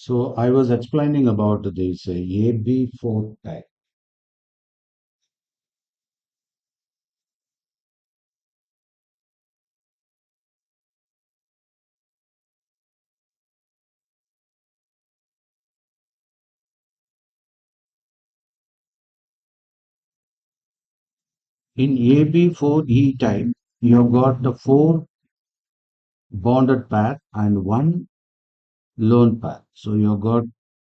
So I was explaining about this AB4 type. In AB4E type, you've got the four bonded pair and one lone pair. So you've got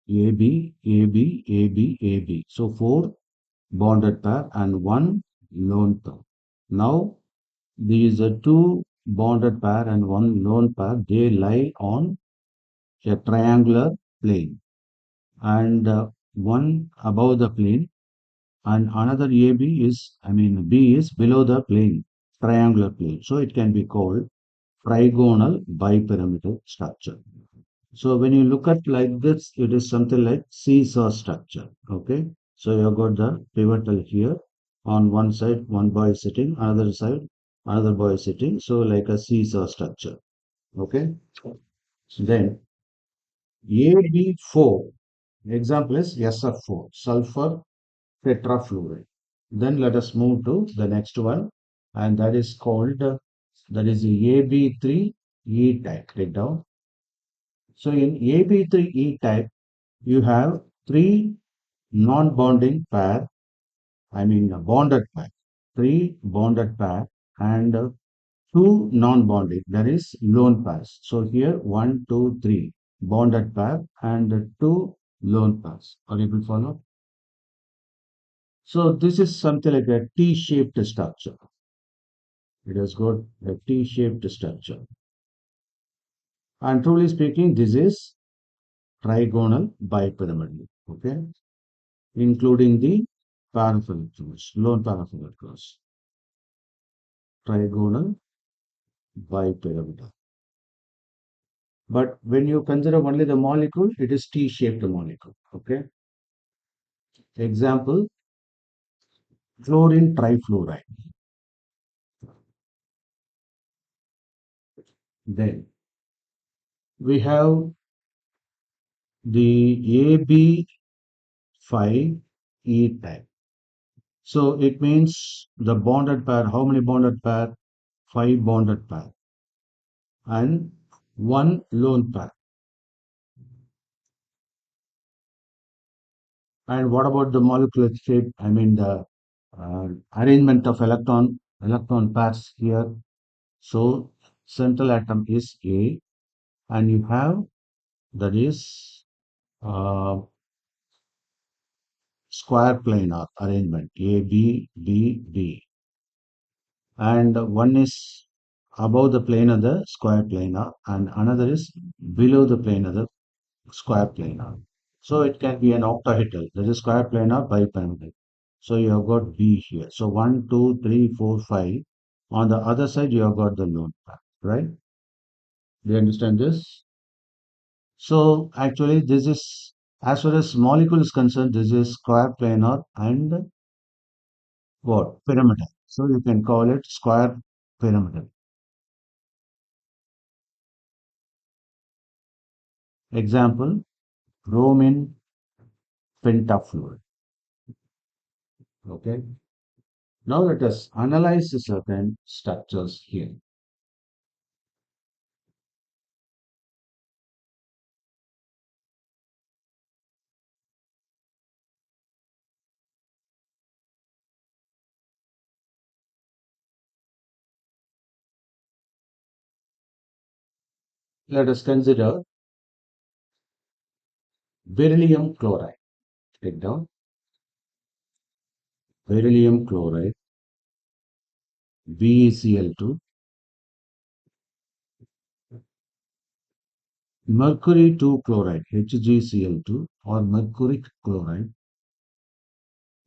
AB, AB, AB, AB. So four bonded pair and one lone pair. Now these are two bonded pair and one lone pair. They lie on a triangular plane, and one above the plane and another AB is, B is below the plane, triangular plane. So it can be called trigonal bipyramidal structure. So when you look at like this, it is something like seesaw structure. Okay. So you've got the pivotal here. On one side, one boy is sitting, another side, another boy is sitting. So like a seesaw structure. Okay. Then AB4, example is SF4, sulfur tetrafluoride. Then let us move to the next one, and that is called that is the AB3E type. Take down. So in AB3E type, you have three non-bonding pair. A bonded pair, three bonded pair, and two non-bonding. That is lone pairs. So here one, two, three bonded pair and two lone pairs. Are you able to follow? So this is something like a T-shaped structure. It has got a T-shaped structure. And truly speaking, this is trigonal bipyramidal, okay, including the paraphyletic lone paraphyletic cross. Trigonal bipyramidal. But when you consider only the molecule, it is T-shaped molecule, okay. Example, fluorine trifluoride. Then we have the AB5E type. So it means the bonded pair, how many bonded pair? Five bonded pair and one lone pair. And what about the molecular shape? The arrangement of electron pairs here. So central atom is A, and you have that is uh, square planar arrangement A B B B, and one is above the plane of the square planar, and another is below the plane of the square planar. So it can be an octahedral, that is square planar bipyramidal. So you have got B here. So 1, 2, 3, 4, 5. On the other side, you have got the lone pair, right? Do you understand this? So actually, this is, as far as molecule is concerned, this is square planar and what? Pyramidal. So you can call it square pyramidal. Example, bromine pentafluoride. Okay. Now let us analyze the certain structures here. Let us consider beryllium chloride. Take down beryllium chloride, BeCl2, mercury 2 chloride, HgCl2, or mercuric chloride,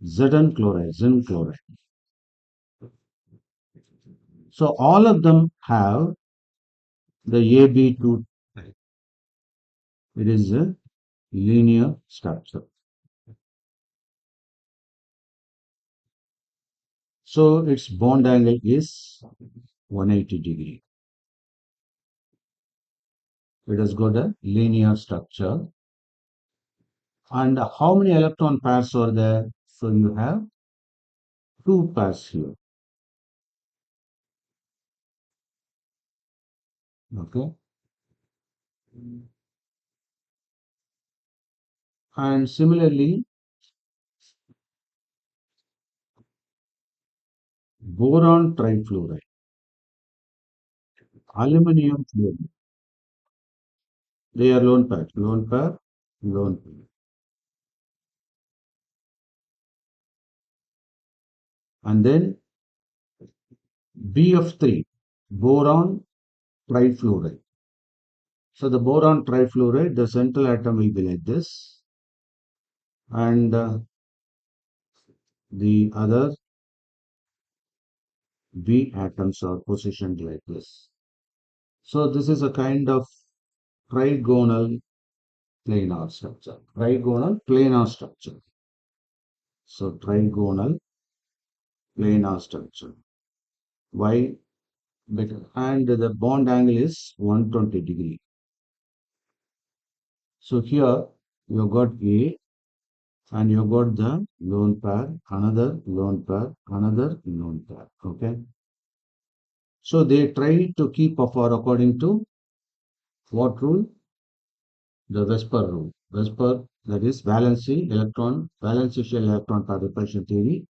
Zn chloride, zinc chloride. So all of them have the AB2 type. It is a linear structure. So its bond angle is 180 degree. It has got a linear structure. And how many electron pairs are there? So you have two pairs here. Okay. And similarly, boron trifluoride, aluminum fluoride. They are lone pair, lone pair. And then BF3, boron trifluoride. So the boron trifluoride, the central atom will be like this, and the other B atoms are positioned like this. So this is a kind of trigonal planar structure. Trigonal planar structure. So trigonal planar structure. Why? Because, and the bond angle is 120 degree. So here you got A and you got the lone pair, another lone pair, another lone pair. Okay. So they try to keep apart according to what rule? The Vesper rule. Vesper, that is valency electron, valency shell electron pair repulsion theory.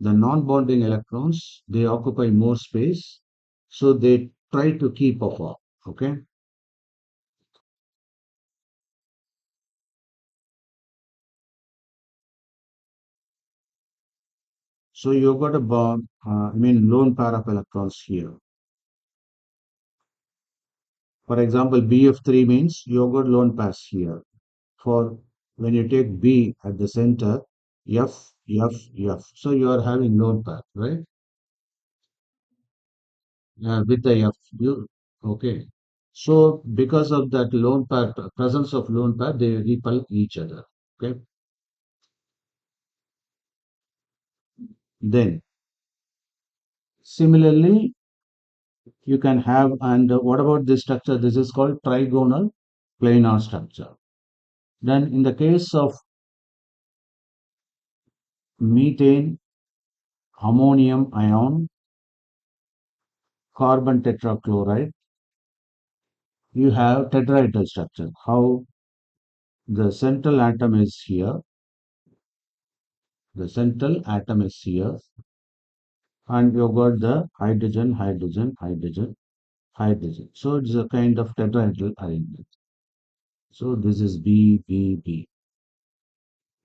The non-bonding electrons, they occupy more space, so they try to keep apart. Okay. So you've got a bond, lone pair of electrons here. For example, BF3 means you've got lone pairs here. For when you take B at the center, F, F, F. So you are having lone pair, right? With the F. Okay. So because of that lone pair, presence of lone pair, they repel each other. Okay. Then similarly, you can have, and what about this structure? This is called trigonal planar structure. Then in the case of methane, ammonium ion, carbon tetrachloride, you have tetrahedral structure. How the central atom is here, the central atom is here, and you got the hydrogen, hydrogen, hydrogen, hydrogen. So it's a kind of tetrahedral arrangement. So this is B, B, B.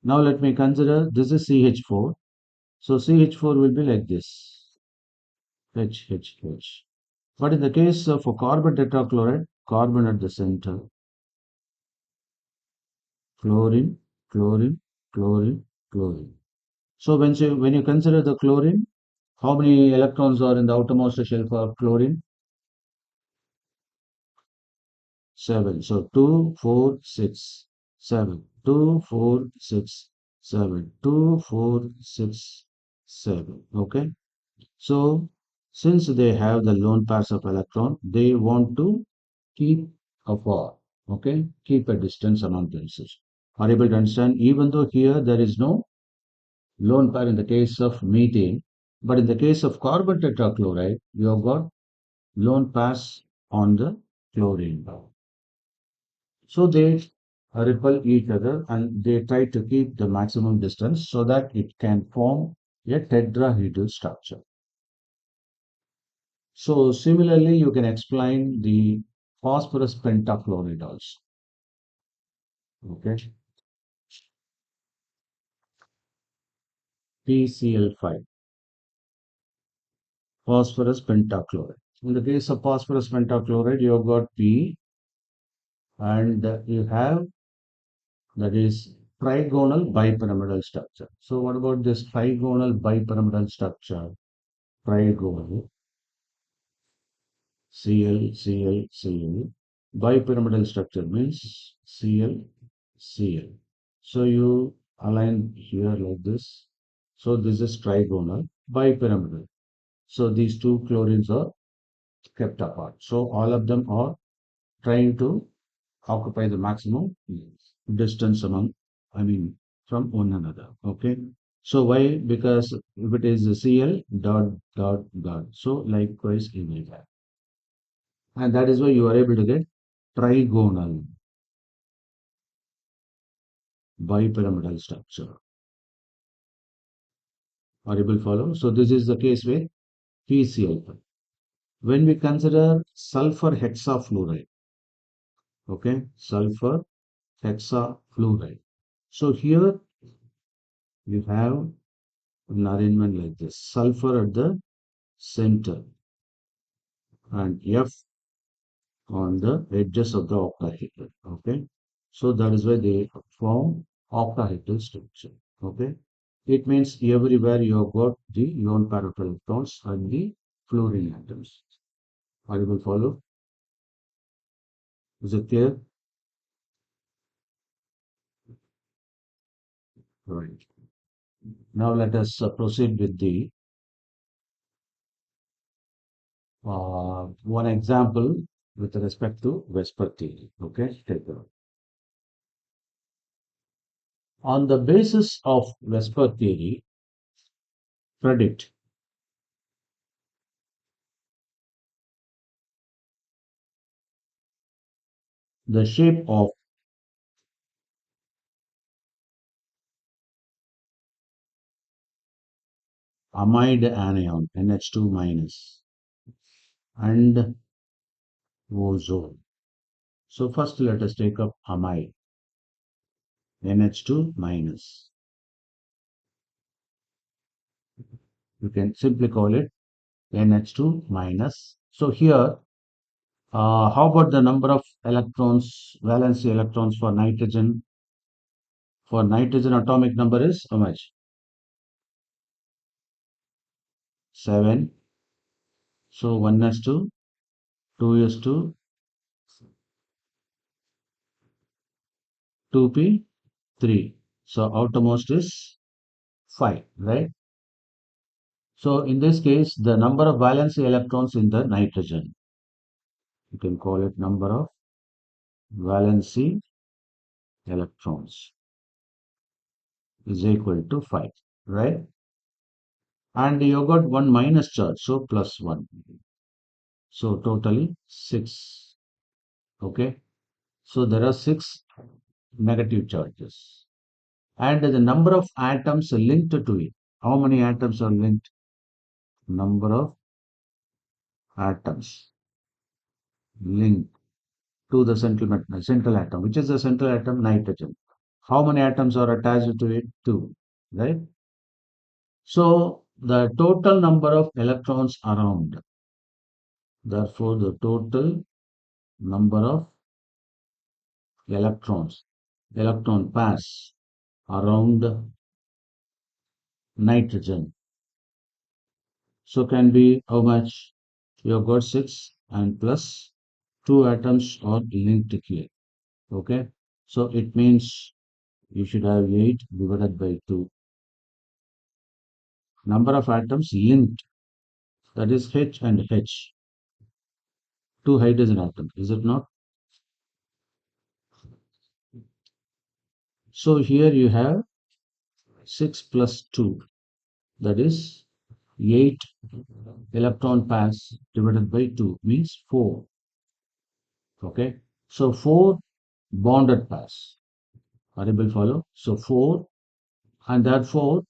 Now let me consider this is CH4. So CH4 will be like this. H, H, H. But in the case of a carbon tetrachloride, carbon at the center, chlorine, chlorine, chlorine, chlorine. So when you consider the chlorine, how many electrons are in the outermost shell for chlorine? 7. So 2, 4, 6, 7. 2, 4, 6, 7. 2, 4, 6, 7. Okay. So since they have the lone pairs of electron, they want to keep apart. Okay. Keep a distance among themselves. Are you able to understand? Even though here there is no lone pair in the case of methane, but in the case of carbon tetrachloride, you have got lone pairs on the chlorine. So they repel each other and they try to keep the maximum distance so that it can form a tetrahedral structure. So similarly, you can explain the phosphorus pentachloride also. Okay, PCl5, phosphorus pentachloride. In the case of phosphorus pentachloride, you have got P and you have that is trigonal bipyramidal structure. So what about this trigonal bipyramidal structure? Trigonal Cl, Cl, Cl. Bipyramidal structure means Cl, Cl. So you align here like this. So this is trigonal bipyramidal. So these two chlorines are kept apart. So all of them are trying to occupy the maximum distance among I mean, from one another. Okay. So why? Because if it is Cl dot dot dot, so likewise it will have. And that is why you are able to get trigonal bipyramidal structure. Are you able to follow? So this is the case with PCl. When we consider sulfur hexafluoride, okay, sulfur hexafluoride. So here you have an arrangement like this: sulfur at the center and F on the edges of the octahedral. Okay, so that is why they form octahedral structure. Okay, it means everywhere you have got the lone pair of electrons and the fluorine atoms. Are you able to follow? Is it clear? Right. Now let us proceed with the one example with respect to Vesper theory. Okay, take a look. On the basis of Vesper theory, predict the shape of amide anion NH2 minus and ozone. So first let us take up amide NH2 minus. You can simply call it NH2 minus. So here, how about the number of electrons, valency electrons for nitrogen? For nitrogen atomic number is how much? 7. So 1 is 2, 2 is 2, 2p, 3. So outermost is 5, right? So in this case, the number of valency electrons in the nitrogen, you can call it number of valency electrons is equal to 5, right? And you got one minus charge, so plus 1. So totally 6. Okay. So there are 6 negative charges. And the number of atoms linked to it. How many atoms are linked? Number of atoms linked to the central atom. Which is the central atom? Nitrogen. How many atoms are attached to it? 2. Right? So the total number of electrons around. Therefore, the total number of electrons, electron pairs around nitrogen. So can be how much? You have got 6 and plus 2 atoms are linked here. Okay. So it means you should have 8 divided by 2. Number of atoms linked, that is H and H. 2 hydrogen atoms, is it not? So here you have 6 plus 2, that is 8 electron pairs divided by 2 means 4. Okay. So 4 bonded pairs. Are you able to follow? So 4, and therefore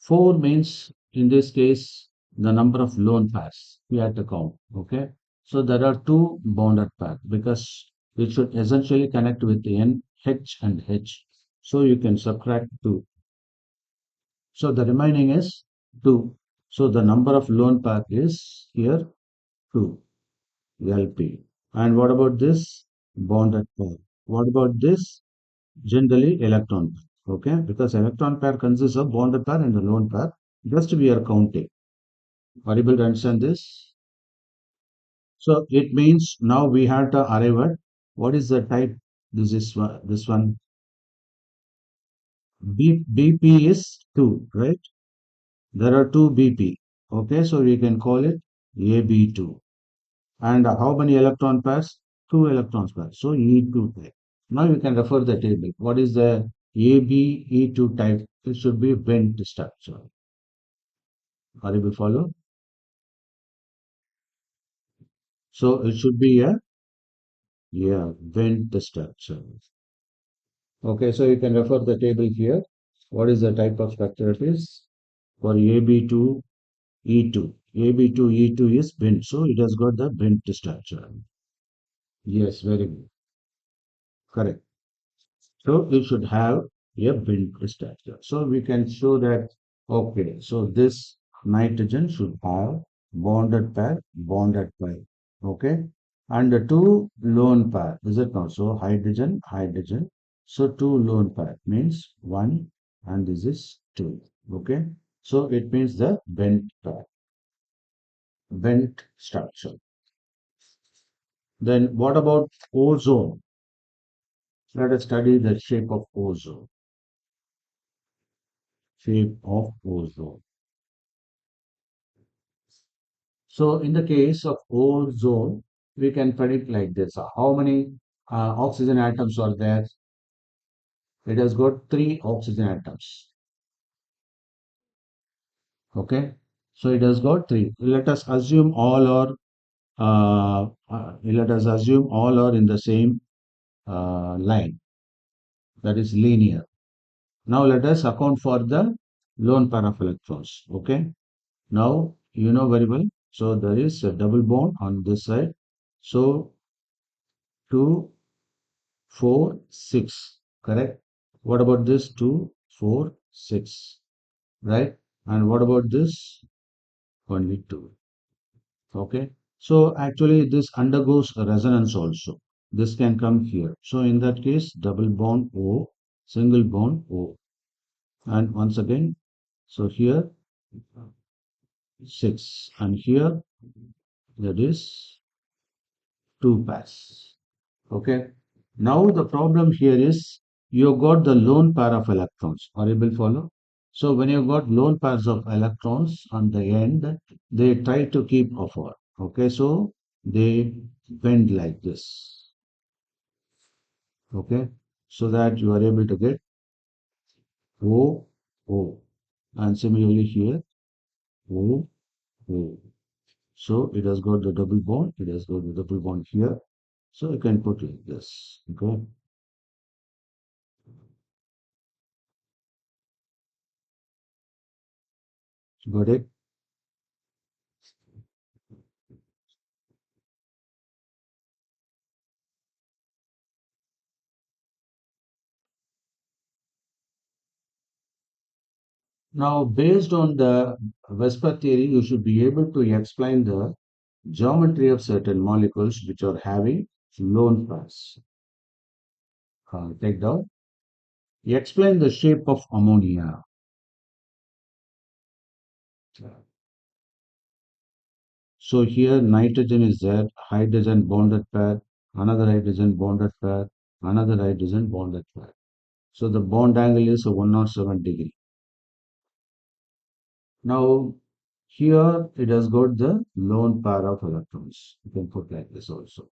4 means in this case the number of lone pairs we have to count. Okay. So there are 2 bonded pairs because it should essentially connect with N, H and H. So you can subtract 2. So the remaining is 2. So the number of lone pair is here 2, LP. And what about this bonded pair? What about this? Generally electron pair. Okay, because electron pair consists of bonded pair and a lone pair. Just we are counting. Are you able to understand this? So it means now we have to arrive at what is the type? This one. BP is 2, right? There are 2 BP. Okay, so we can call it AB2. And how many electron pairs? 2 electron pairs. So E2 type. Now you can refer the table. What is the ABE2 type, it should be vent structure. Are you able to follow? So it should be a, yeah, vent structure. Okay, so you can refer the table here. What is the type of structure it is? For AB2 E2. AB2 E2 is bent, so it has got the bent structure. Yes, very good. Correct. So it should have a bent structure. So we can show that, okay, so this nitrogen should have bonded pair, okay? And the two lone pair, is it not? So hydrogen, hydrogen. So two lone pair means one and this is two, okay? So it means the bent pair, bent structure. Then what about ozone? Let us study the shape of ozone. Shape of ozone. So in the case of ozone, we can predict like this. How many oxygen atoms are there? It has got three oxygen atoms. Okay. So it has got three. Let us assume all are in the same line. That is linear. Now let us account for the lone pair of electrons. Okay. Now you know very well. So there is a double bond on this side. So 2, 4, 6. Correct. What about this? 2, 4, 6. Right. And what about this? Only 2. Okay. So actually this undergoes a resonance also. This can come here. So in that case, double bond O, single bond O. And once again, so here 6. And here that is 2 pairs. Okay. Now the problem here is you got the lone pair of electrons. Are you able to follow? So when you got lone pairs of electrons on the end, they try to keep apart. Okay, so they bend like this. Okay, so that you are able to get O, O. And similarly here, O, O. So it has got the double bond. It has got the double bond here. So you can put like this. Okay, got it? Now, based on the Vesper theory, you should be able to explain the geometry of certain molecules which are having lone pairs. Take down. Explain the shape of ammonia. So here nitrogen is there, hydrogen bonded pair, another hydrogen bonded pair, another hydrogen bonded pair. So the bond angle is a 107 degree. Now here it has got the lone pair of electrons. You can put like this also.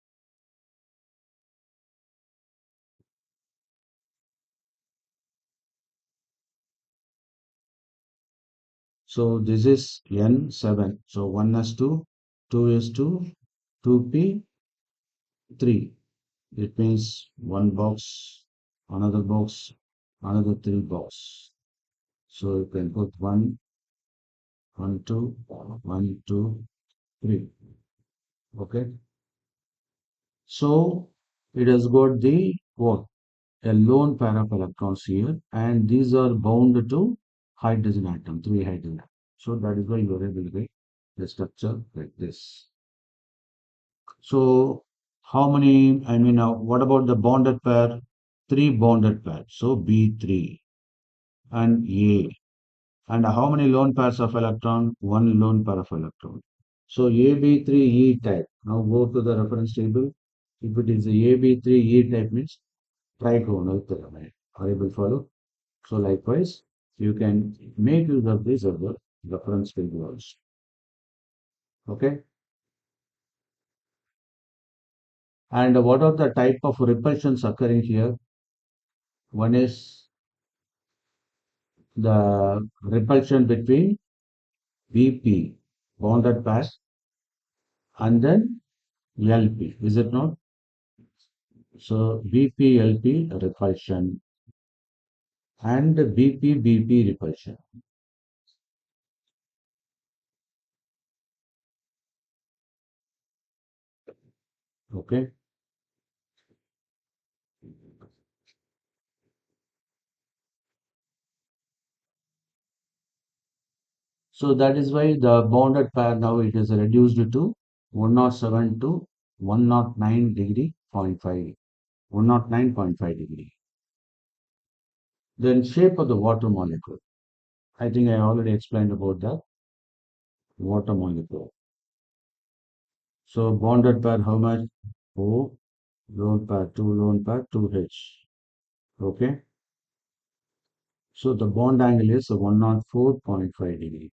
So this is N7. So 1s2, 2s2, 2p, 3. It means one box, another three box. So you can put 1, 1, 2, 1, 2, 3. Okay. So it has got the what? A lone pair of electrons here, and these are bound to hydrogen atom, three hydrogen atoms. So that is why you are able to get the structure like this. So how many, what about the bonded pair? Three bonded pairs. So B3 and A. And how many lone pairs of electron? One lone pair of electron. So AB3E type. Now go to the reference table. If it is a AB3E type means trigonal pyramid. Are you able to follow? So likewise, you can make use of this as the reference table also. Okay. And what are the type of repulsions occurring here? One is the repulsion between VP, bonded pair, and then LP, is it not? So VP, LP repulsion and BP, BP repulsion. Okay. So that is why the bonded pair now it is reduced to 107 to 109 degree point 5, 109.5 degree. Then shape of the water molecule. I think I already explained about the water molecule. So bonded pair how much? O, lone pair 2H. Okay. So the bond angle is 104.5 degree.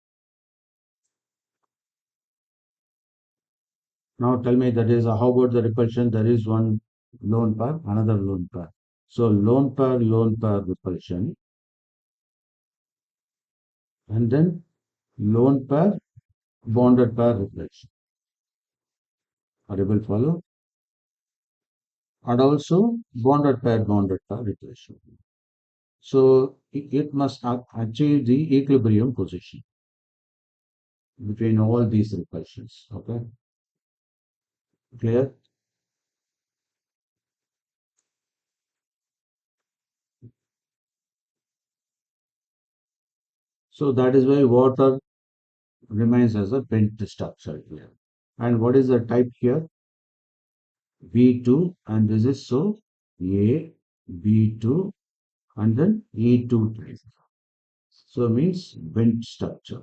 Now tell me that is how about the repulsion? There is one lone pair, another lone pair. So lone pair repulsion, and then lone pair, bonded pair repulsion. Are you able to follow? And also bonded pair repulsion. So it must achieve the equilibrium position between all these repulsions. Okay, clear? So that is why water remains as a bent structure here. And what is the type here? B2, and this is so A, B2, and then E2 type. So means bent structure.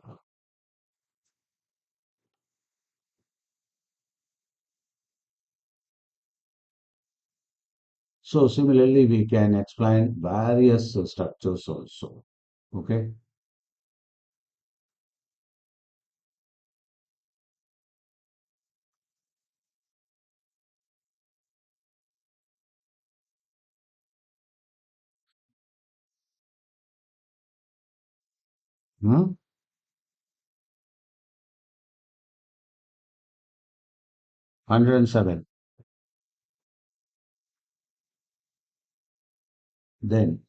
So similarly, we can explain various structures also. Okay. 107. Then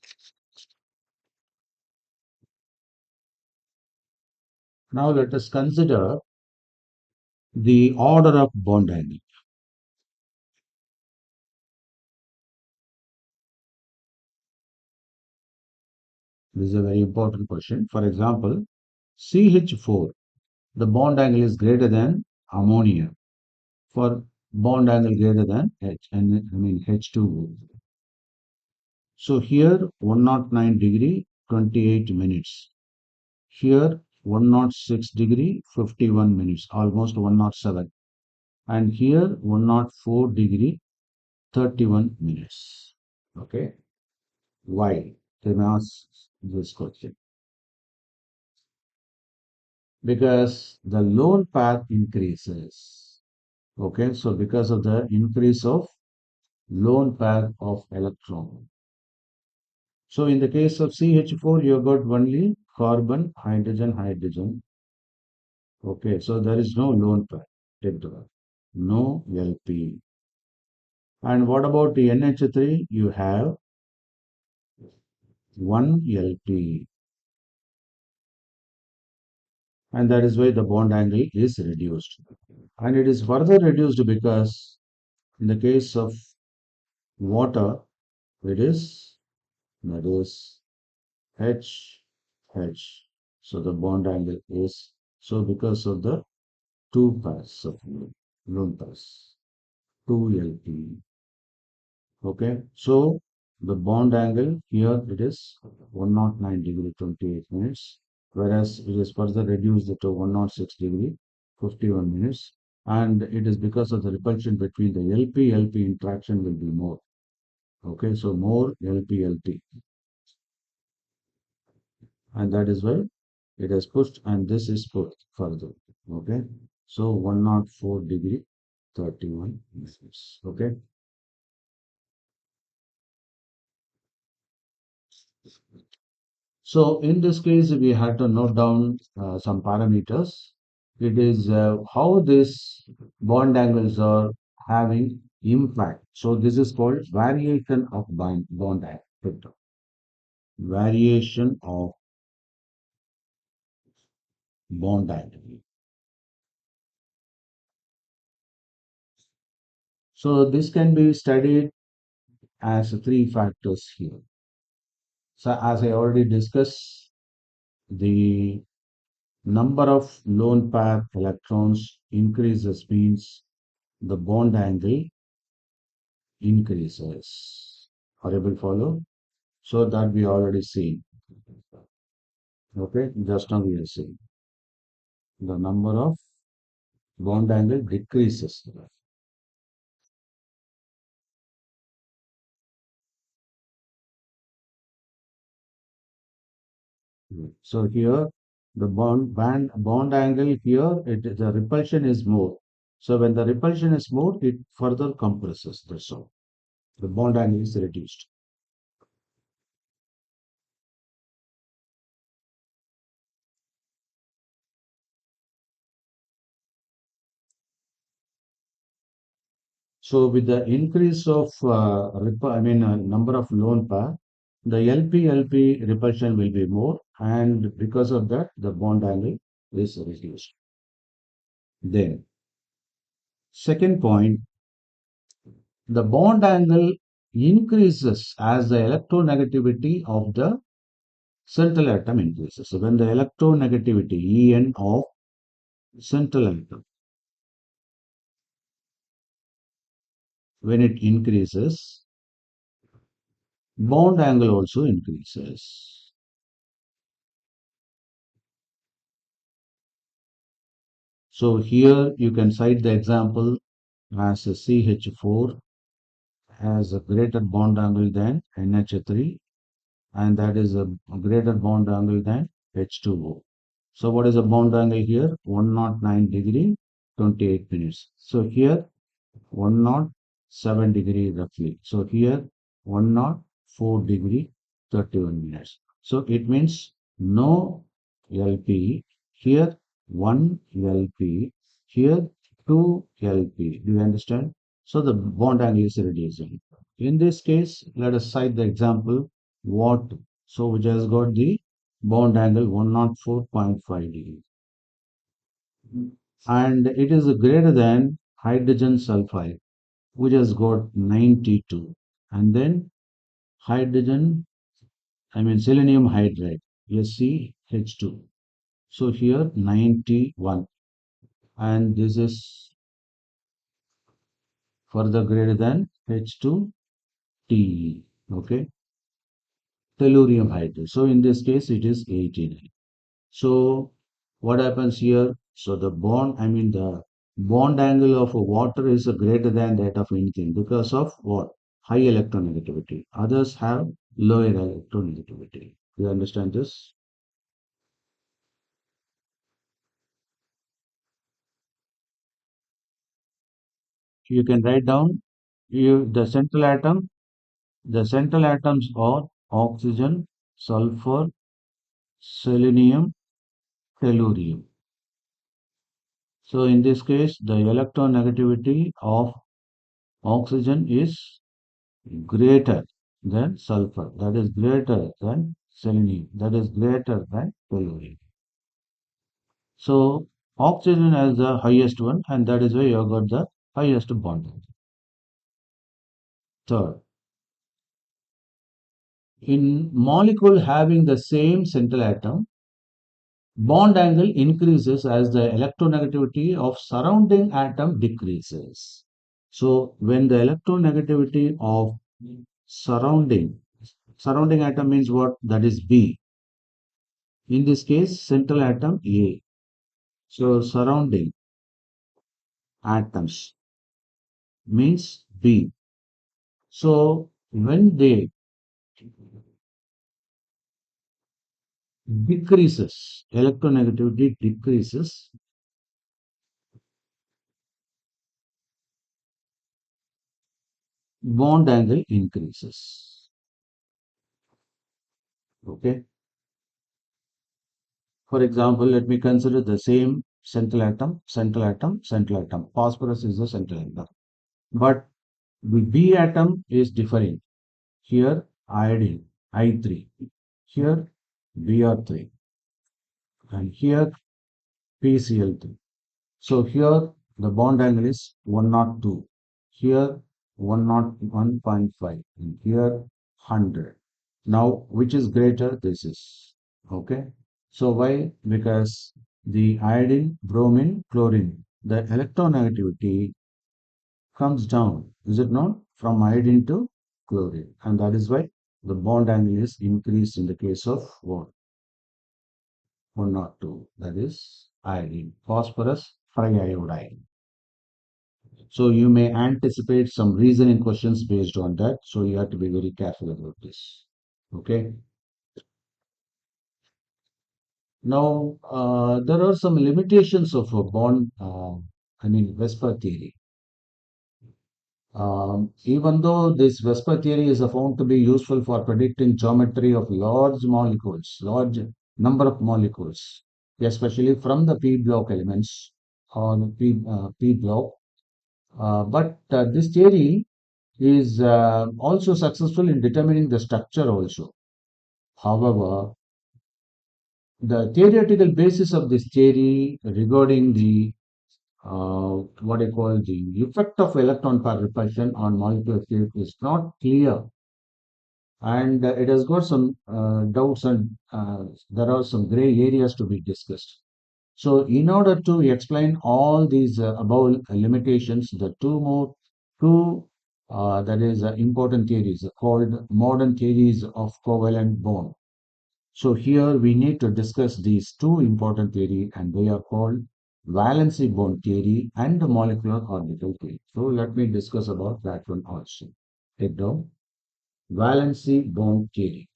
now let us consider the order of bond angle. This is a very important question. For example, CH4, the bond angle is greater than ammonia for bond angle greater than H, and I mean H2O. So here 109 degree 28 minutes. Here 106 degree 51 minutes, almost 107. And here 104 degree 31 minutes. Okay. Why? They may ask this question. Because the lone path increases. Okay. So because of the increase of lone pair of electron. So in the case of CH4, you got only carbon, hydrogen, hydrogen. Okay, so there is no lone pair. Take the no LP. And what about the NH3? You have one LP. And that is why the bond angle is reduced. And it is further reduced because in the case of water, it is that is H H. So the bond angle is so because of the two pairs of lone pairs, 2LP. Okay, so the bond angle here it is 109 degree 28 minutes, whereas it is further reduced to 106 degree 51 minutes, and it is because of the repulsion between the LP interaction will be more. Okay, so more LP, and that is why it is pushed and this is pushed further. Okay, so 104 degree 31 minutes. Okay, So in this case, we had to note down some parameters. It is how these bond angles are having impact. So this is called variation of bond angle. Variation of bond angle. So this can be studied as three factors here. So as I already discussed, the number of lone pair electrons increases means the bond angle increases. Are you able to follow? So that we already seen. Okay, just now we are seeing the number of bond angle decreases. So here the bond angle here the repulsion is more. So when the repulsion is more, it further compresses. That's all. The bond angle is reduced. So with the increase of number of lone pair, the LP repulsion will be more, and because of that, the bond angle is reduced. Then, second point, the bond angle increases as the electronegativity of the central atom increases. So when the electronegativity En of central atom, when it increases, bond angle also increases. So here you can cite the example as a CH4 has a greater bond angle than NH3, and that is a greater bond angle than H2O. So what is the bond angle here? 109 degree 28 minutes. So here 107 degree roughly. So here 104 degree 31 minutes. So it means no LP, here 1 LP, here 2 LP. Do you understand? So the bond angle is reducing. In this case, let us cite the example what. So we just got the bond angle 104.5 degree, and it is greater than hydrogen sulfide, which has got 92, and then hydrogen, selenium hydride, SiH2. So here 91, and this is further greater than H2Te. Okay, tellurium hydride. So in this case, it is 89. So what happens here? So the bond angle of water is greater than that of anything because of what? High electronegativity. Others have lower electronegativity. You understand this? You can write down the central atoms are oxygen, sulfur, selenium, tellurium. So in this case, the electronegativity of oxygen is greater than sulfur, that is greater than selenium, that is greater than tellurium. So oxygen has the highest one, and that is why you have got the highest bond. Third, in molecule having the same central atom, bond angle increases as the electronegativity of surrounding atom decreases. So when the electronegativity of surrounding surrounding atom means what? That is B. In this case, central atom A. So surrounding atoms means B. So when they decreases, electronegativity decreases, bond angle increases. Okay. For example, let me consider the same central atom, central atom, central atom. Phosphorus is the central atom. But the B atom is different. Here, iodine, I3. Here, Br3. And here, PCl3. So here, the bond angle is 102. Here, 101.5. And here, 100. Now, which is greater? This is. Okay. So why? Because the iodine, bromine, chlorine, the electronegativity comes down, is it not? From iodine to chlorine. And that is why the bond angle is increased in the case of what? 102. That is iodine. Phosphorus, triiodine. So you may anticipate some reasoning questions based on that. So you have to be very careful about this. Okay. Now, there are some limitations of a bond, Vesper theory. Even though this Vesper theory is found to be useful for predicting geometry of large molecules, large number of molecules, especially from the p block elements or p block. But this theory is also successful in determining the structure also. However, the theoretical basis of this theory regarding the what I call the effect of electron pair repulsion on molecular shape is not clear, and it has got some doubts, and there are some gray areas to be discussed. So, in order to explain all these above limitations, the two that is important theories called modern theories of covalent bond. So here we need to discuss these two important theory, and they are called valency bond theory and the molecular orbital theory. So let me discuss about that one also. Take down valency bond theory.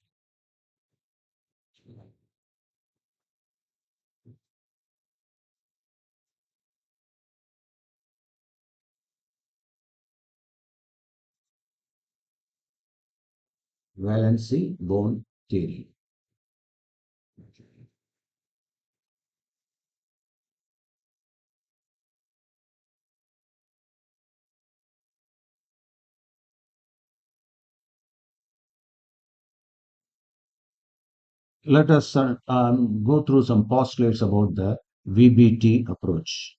Valency bond theory. Let us go through some postulates about the VBT approach.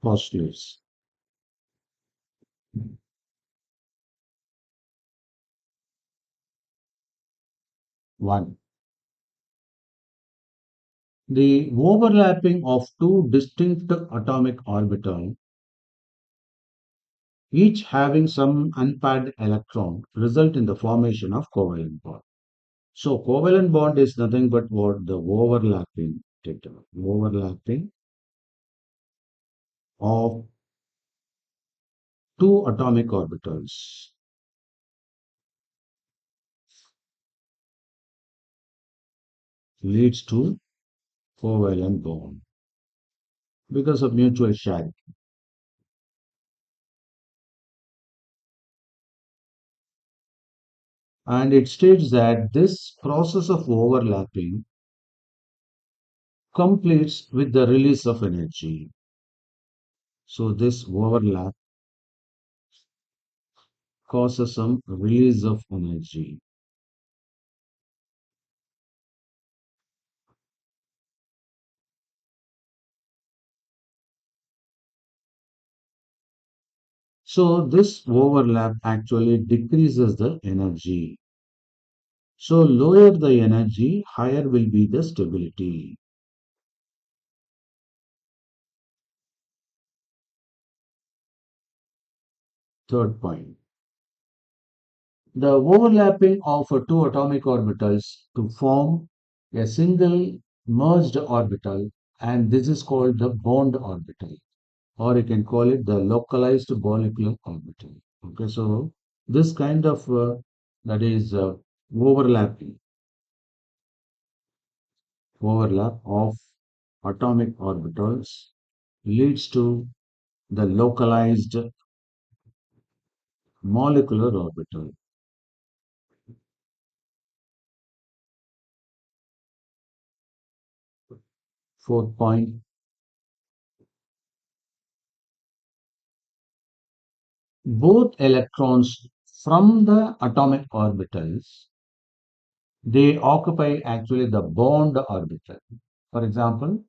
Postulates. One, the overlapping of two distinct atomic orbitals, each having some unpaired electron, result in the formation of covalent bond. So covalent bond is nothing but what? The overlapping, overlapping of two atomic orbitals leads to covalent bond because of mutual sharing. And it states that this process of overlapping completes with the release of energy. So this overlap causes some release of energy. So this overlap actually decreases the energy. So lower the energy, higher will be the stability. Third point. The overlapping of two atomic orbitals to form a single merged orbital, and this is called the bond orbital, or you can call it the localized molecular orbital. Okay, so this kind of that is overlapping, overlap of atomic orbitals leads to the localized molecular orbital. Fourth point, both electrons from the atomic orbitals, they occupy actually the bond orbital. For example,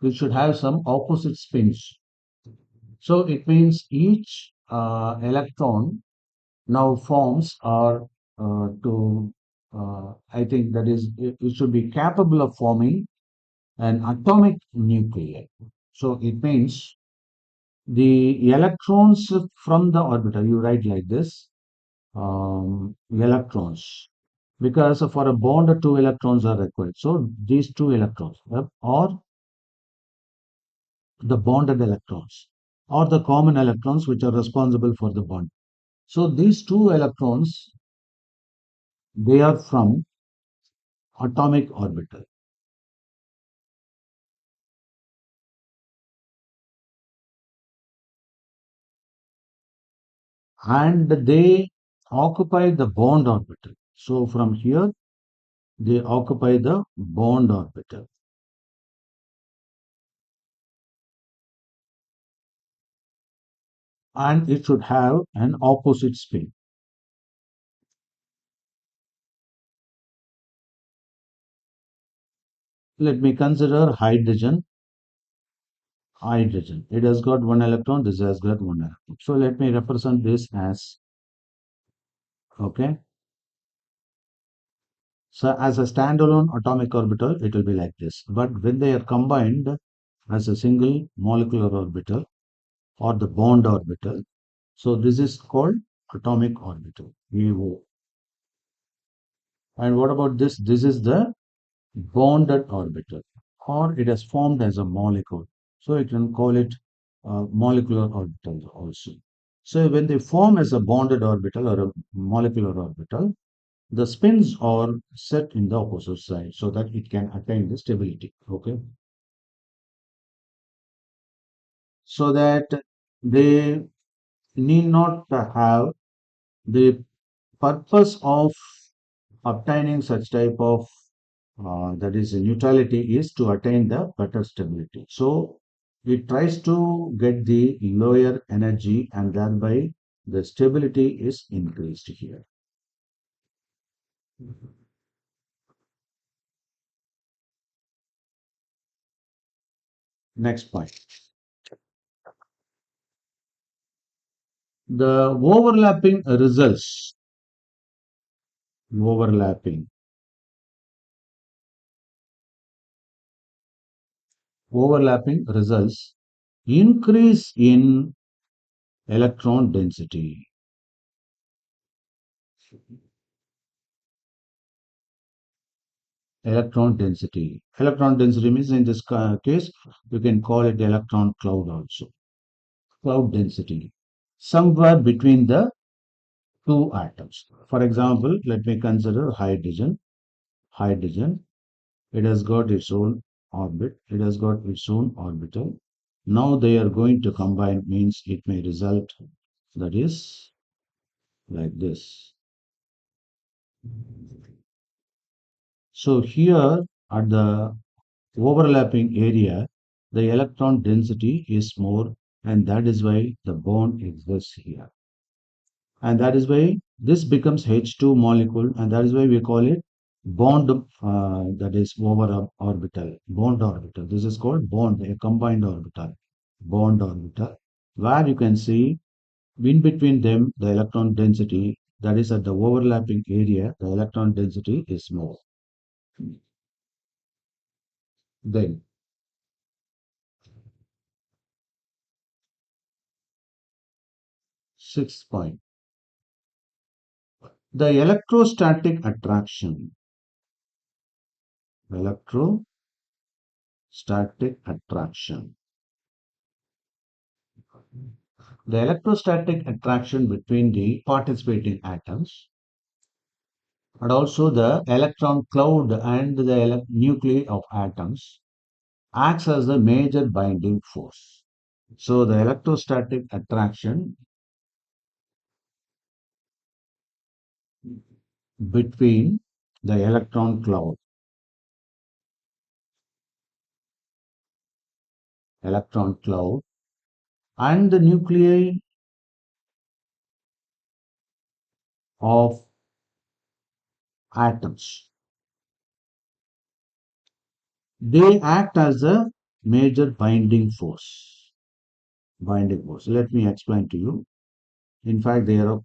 we should have some opposite spins. So it means each electron now forms or I think that is, it should be capable of forming an atomic nuclei. So it means the electrons from the orbital, you write like this, electrons, because for a bond, two electrons are required. So these two electrons, or the bonded electrons, or the common electrons which are responsible for the bond. So these two electrons, they are from atomic orbital, and they occupy the bond orbital. So from here, they occupy the bond orbital, and it should have an opposite spin. Let me consider hydrogen. Hydrogen. It has got one electron, this has got one electron. So let me represent this as, okay. So as a standalone atomic orbital, it will be like this. But when they are combined as a single molecular orbital or the bond orbital, so this is called atomic orbital, AO. And what about this? This is the bonded orbital, or it has formed as a molecule. So you can call it molecular orbital also. So when they form as a bonded orbital or a molecular orbital, the spins are set in the opposite side so that it can attain the stability. Okay. So that they need not have the purpose of obtaining such type of that is neutrality is to attain the better stability. So it tries to get the lower energy and thereby the stability is increased here. Next point. The overlapping, overlapping results increase in electron density. Electron density. Electron density means in this case, you can call it electron cloud also. Cloud density. Somewhere between the two atoms. For example, let me consider hydrogen. Hydrogen, it has got its own orbit, it has got its own orbital. Now they are going to combine, means it may result that is like this. So here at the overlapping area, the electron density is more, and that is why the bond exists here. And that is why this becomes H2 molecule, and that is why we call it bond, that is over orbital, bond orbital. This is called bond, a combined orbital, bond orbital, where you can see in between them the electron density, that is at the overlapping area, the electron density is more. Then sixth point, the electrostatic attraction, electrostatic attraction. The electrostatic attraction between the participating atoms and also the electron cloud and the nuclei of atoms acts as the major binding force. So the electrostatic attraction between the electron cloud electron cloud, and the nuclei of atoms. They act as a major binding force. Binding force. Let me explain to you. In fact, they are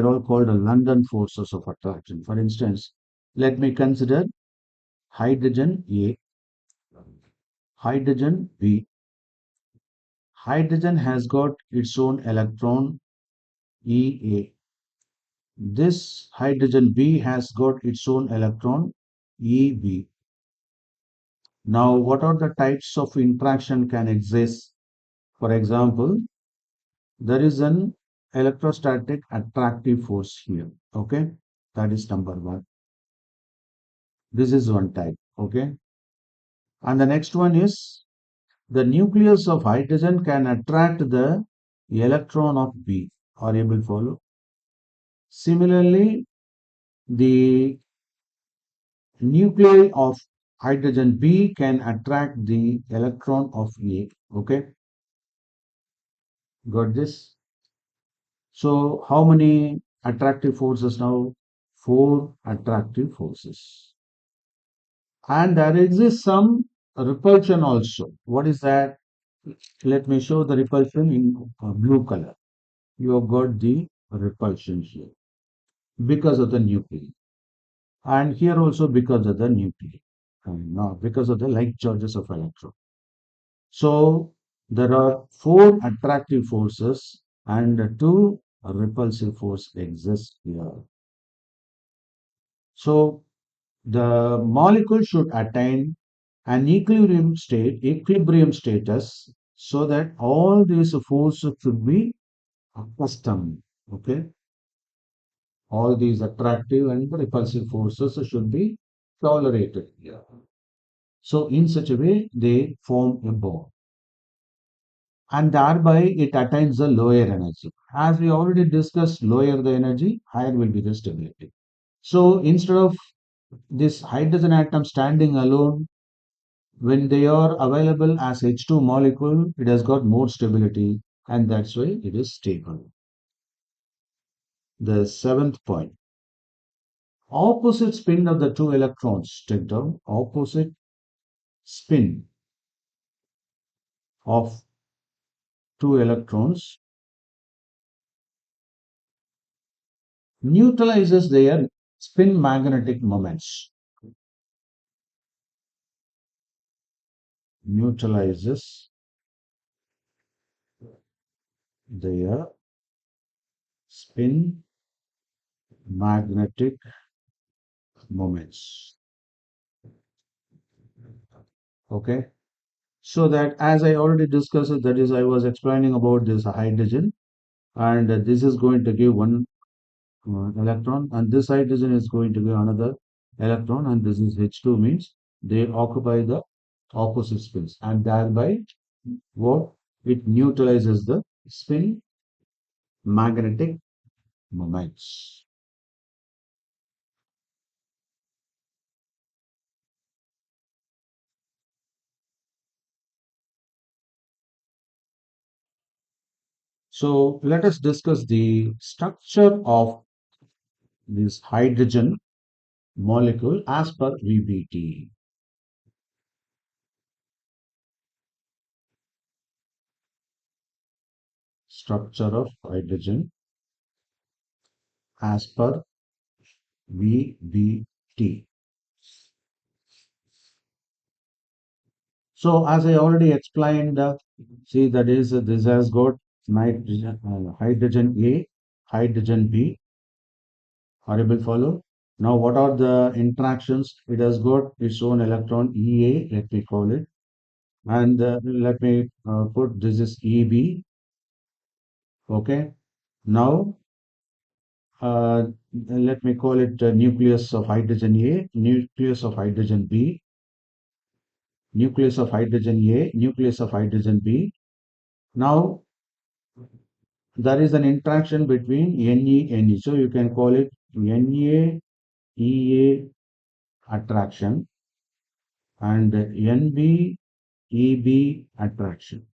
all called the London forces of attraction. For instance, let me consider hydrogen A, hydrogen B. Hydrogen has got its own electron Ea. This hydrogen B has got its own electron Eb. Now, what are the types of interaction can exist? For example, there is an electrostatic attractive force here. Okay, that is number one. This is one type. Okay, and the next one is the nucleus of hydrogen can attract the electron of B. Are you able to follow? Similarly, the nuclei of hydrogen B can attract the electron of A. Okay, got this? So, how many attractive forces now? Four attractive forces. And there exists some repulsion also. What is that? Let me show the repulsion in blue color. You have got the repulsion here because of the nuclei. And here also because of the nuclei. And now because of the like charges of electron. So there are four attractive forces and two repulsive force exist here. So the molecule should attain an equilibrium status, so that all these forces should be accustomed. Okay, all these attractive and repulsive forces should be tolerated here. So in such a way, they form a bond, and thereby it attains the lower energy. As we already discussed, lower the energy, higher will be the stability. So instead of this hydrogen atom standing alone, when they are available as H2 molecule, it has got more stability, and that's why it is stable. The seventh point, opposite spin of the two electrons. Take down opposite spin of two electrons neutralizes their spin magnetic moments. Neutralizes their spin magnetic moments. Okay. So that, as I already discussed, that is, I was explaining about this hydrogen, and this is going to give one electron, and this hydrogen is going to give another electron, and this is H2, means they occupy the opposite spins, and thereby what, it neutralizes the spin magnetic moments. So let us discuss the structure of this hydrogen molecule as per VBT. Structure of hydrogen as per VBT. So as I already explained, see, that is, this has got nitrogen, hydrogen A, hydrogen B. Are you able to follow? Now, what are the interactions? It has got its own electron Ea, let me call it, and let me put this is Eb. Okay. Now, let me call it nucleus of hydrogen A, nucleus of hydrogen B, nucleus of hydrogen A, nucleus of hydrogen B. Now, there is an interaction between Ne, Ne. So you can call it Na, Ea attraction, and Nb, EB attraction.